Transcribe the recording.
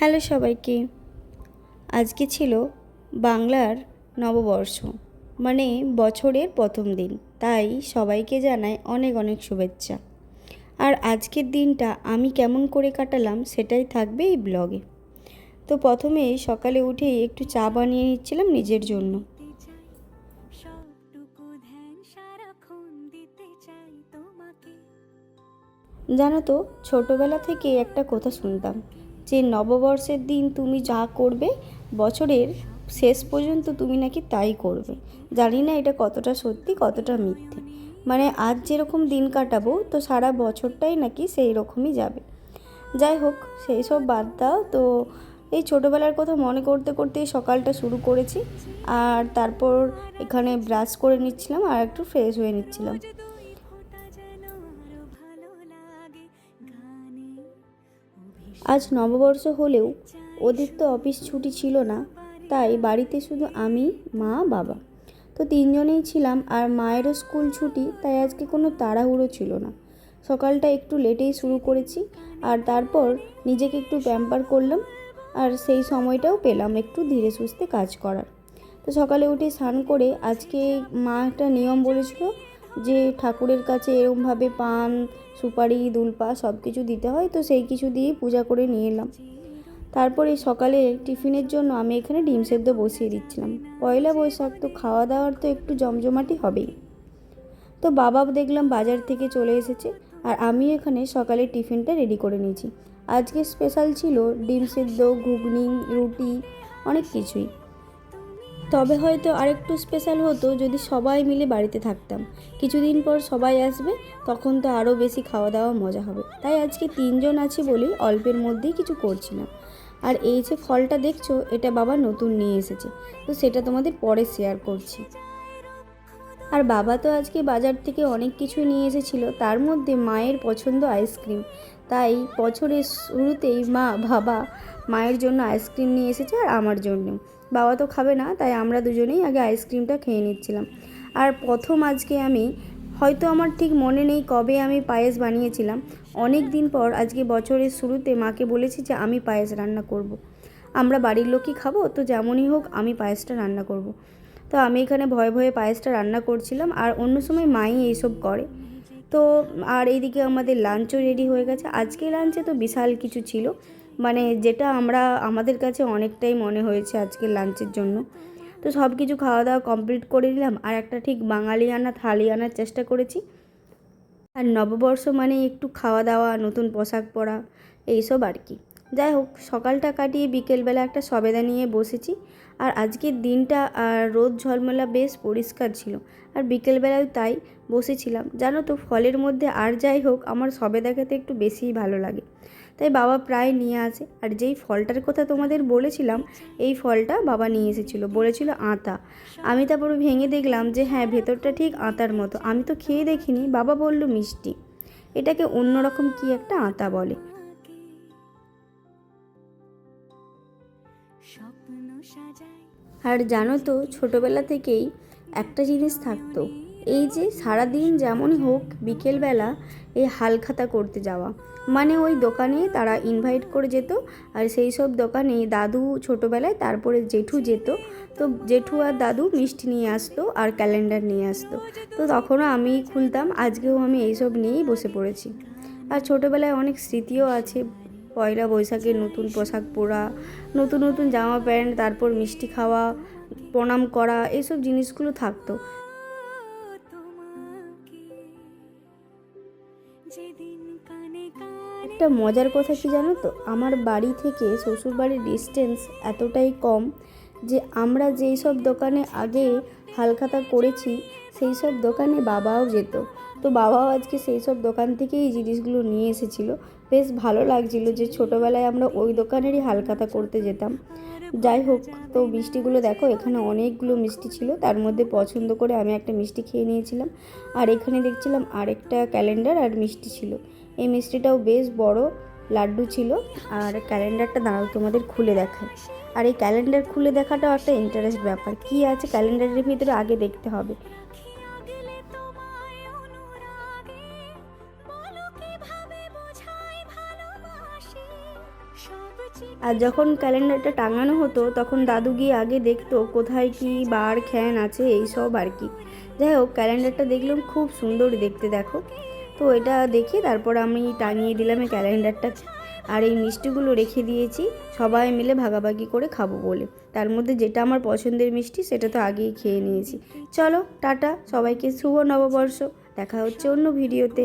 Hello সবাইকে। আজকে ছিল বাংলার নববর্ষ, মানে বছরের প্রথম দিন। তাই সবাইকে জানাই অনেক অনেক শুভেচ্ছা। আর আজকের দিনটা আমি কেমন করে কাটালাম সেটাই থাকবে এই ব্লগে। তো প্রথমে সকালে উঠেই একটু চা বানিয়ে নিচ্ছিলাম নিজের জন্য। জানো তো, ছোটোবেলা থেকে একটা কথা শুনতাম যে নববর্ষের দিন তুমি যা করবে বছরের শেষ পর্যন্ত তুমি নাকি তাই করবে। জানি না এটা কতটা সত্যি কতটা মিথ্যে। মানে আজ যেরকম দিন কাটাবো তো সারা বছরটাই নাকি সেই রকমই যাবে। যাই হোক, সেই সব বাদ দাও। তো এই ছোটোবেলার কথা মনে করতে করতেই সকালটা শুরু করেছি। আর তারপর এখানে ব্রাশ করে নিচ্ছিলাম আর একটু ফ্রেশ হয়ে নিচ্ছিলাম। আজ নববর্ষ হলেও ওদের তো অফিস ছুটি ছিল না, তাই বাড়িতে শুধু আমি, মা, বাবা, তো তিনজনেই ছিলাম। আর মায়েরও স্কুল ছুটি, তাই আজকে কোনো তাড়াহুড়ো ছিল না। সকালটা একটু লেটেই শুরু করেছি, আর তারপর নিজেকে একটু প্যাম্পার করলাম। আর সেই সময়টাও পেলাম একটু ধীরে সুস্থে কাজ করার। তো সকালে উঠে স্নান করে আজকে মা একটা নিয়ম বলেছিল যে ঠাকুরের কাছে এরকমভাবে পান, সুপারি, দুলপা সব কিছু দিতে হয়। তো সেই কিছু দিয়ে পূজা করে নিয়ে এলাম। তারপরে সকালে টিফিনের জন্য আমি এখানে ডিম সেদ্ধ বসিয়ে দিচ্ছিলাম। পয়লা বৈশাখ, তো খাওয়া দাওয়ার তো একটু জমজমাটি হবেই। তো বাবা দেখলাম বাজার থেকে চলে এসেছে, আর আমি এখানে সকালে টিফিনটা রেডি করে নিয়েছি। আজকে স্পেশাল ছিল ডিম সেদ্ধ, ঘুগনি, রুটি, অনেক কিছুই। তবে হয়তো আরেকটু স্পেশাল হতো যদি সবাই মিলে বাড়িতে থাকতাম। কিছুদিন পর সবাই আসবে, তখন তো আরও বেশি খাওয়া দাওয়া মজা হবে। তাই আজকে তিনজন আছি বলেই অল্পের মধ্যেই কিছু করছিলাম। আর এই যে ফলটা দেখছো, এটা বাবা নতুন নিয়ে এসেছে, তো সেটা তোমাদের পরে শেয়ার করছি। আর বাবা তো আজকে বাজার থেকে অনেক কিছু নিয়ে এসেছিলো, তার মধ্যে মায়ের পছন্দ আইসক্রিম। তাই বছরের শুরুতেই বাবা মায়ের জন্য আইসক্রিম নিয়ে এসেছে, আর আমার জন্য। বাবা তো খাবে না, তাই আমরা দুজনেই আগে আইসক্রিমটা খেয়ে নিচ্ছিলাম। আর প্রথম আজকে আমি, হয়তো আমার ঠিক মনে নেই কবে আমি পায়েস বানিয়েছিলাম। অনেক দিন পর আজকে বছরের শুরুতে মাকে বলেছি যে আমি পায়েস রান্না করব। আমরা বাড়ির লোকই খাবো, তো যেমনই হোক আমি পায়েসটা রান্না করব। তো আমি এখানে ভয়ে ভয়ে পায়েসটা রান্না করছিলাম, আর অন্য সময় মাই এইসব করে। তো আর এইদিকে আমাদের লাঞ্চও রেডি হয়ে গেছে। আজকে লাঞ্চে তো বিশাল কিছু ছিল, মানে যেটা আমাদের কাছে অনেকটাই মনে হয়েছে আজকের লাঞ্চের জন্য। তো সব কিছু খাওয়া দাওয়া কমপ্লিট করে নিলাম, আর একটা ঠিক বাঙালিয়ানা থালি আনার চেষ্টা করেছি। আর নববর্ষ মানে একটু খাওয়া দাওয়া, নতুন পোশাক পরা, এইসব আর কি। যাই হোক, সকালটা কাটিয়ে বিকেলবেলা একটা সবেদা নিয়ে বসেছি। আর আজকের দিনটা আর রোদ ঝলমলা বেশ পরিষ্কার ছিল, আর বিকেলবেলায় তাই বসেছিলাম। জানো তো, ফলের মধ্যে আর যাই হোক আমার সবেদা খেতে একটু বেশিই ভালো লাগে, তাই বাবা প্রায় নিয়ে আসে। আর যেই ফলটার কথা তোমাদের বলেছিলাম, এই ফলটা বাবা নিয়ে এসেছিলো, বলেছিল আতা। আমি তারপরে ভেঙে দেখলাম যে হ্যাঁ, ভেতরটা ঠিক আতার মতো। আমি তো খেয়ে দেখিনি, বাবা বলল মিষ্টি, এটাকে অন্যরকম কি একটা আতা বলে। আর জানো তো, ছোটোবেলা থেকেই একটা জিনিস থাকতো, এই যে সারাদিন যেমনই হোক বিকেলবেলা এই হালখাতা করতে যাওয়া। মানে ওই দোকানে তারা ইনভাইট করে যেত, আর সেই সব দোকানে দাদু ছোটোবেলায়, তারপরে জেঠু যেত। তো জেঠু আর দাদু মিষ্টি নিয়ে আসতো আর ক্যালেন্ডার নিয়ে আসতো। তো তখনও আমি খুলতাম, আজকেও আমি এইসব নিয়েই বসে পড়েছি। আর ছোটোবেলায় অনেক স্মৃতিও আছে। পয়লা বৈশাখে নতুন পোশাক পরা, নতুন নতুন জামা প্যান্ট, তারপর মিষ্টি খাওয়া, প্রণাম করা, এইসব জিনিসগুলো থাকতো। একটা মজার কথা কি জানো তো, আমার বাড়ি থেকে শ্বশুরবাড়ির ডিস্টেন্স এতটাই কম যে আমরা যেই সব দোকানে আগে হালখাতা করেছি সেই সব দোকানে বাবাও যেত। তো বাবাও আজকে সেই সব দোকান থেকেই এই জিনিসগুলো নিয়ে এসেছিলো। বেশ ভালো লাগছিলো যে ছোটোবেলায় আমরা ওই দোকানেরই হালখাতা করতে যেতাম। যাই হোক, তো মিষ্টিগুলো দেখো, এখানে অনেকগুলো মিষ্টি ছিল, তার মধ্যে পছন্দ করে আমি একটা মিষ্টি খেয়ে নিয়েছিলাম। আর এখানে দেখছিলাম আরেকটা ক্যালেন্ডার আর মিষ্টি ছিল। এই মিষ্টিটাও বেশ বড় লাড্ডু ছিল। আর ক্যালেন্ডারটা দাঁড়াও তোমাদের খুলে দেখায়। আর এই ক্যালেন্ডার খুলে দেখাটাও একটা ইন্টারেস্ট ব্যাপার, কি আছে ক্যালেন্ডারের ভিতরে আগে দেখতে হবে। আর যখন ক্যালেন্ডারটা টাঙানো হতো তখন দাদু গিয়ে আগে দেখতো কোথায় কি বার খ্যান আছে এইসব আর কি। যাই হোক, ক্যালেন্ডারটা দেখলাম খুব সুন্দর দেখতে, দেখো। তো এটা দেখে তারপর আমি টাঙিয়ে দিলাম এই ক্যালেন্ডারটা, আর এই মিষ্টিগুলো রেখে দিয়েছি সবাই মিলে ভাগাভাগি করে খাবো বলে। তার মধ্যে যেটা আমার পছন্দের মিষ্টি সেটা তো আগেই খেয়ে নিয়েছি। চলো টাটা, সবাইকে শুভ নববর্ষ, দেখা হচ্ছে অন্য ভিডিওতে।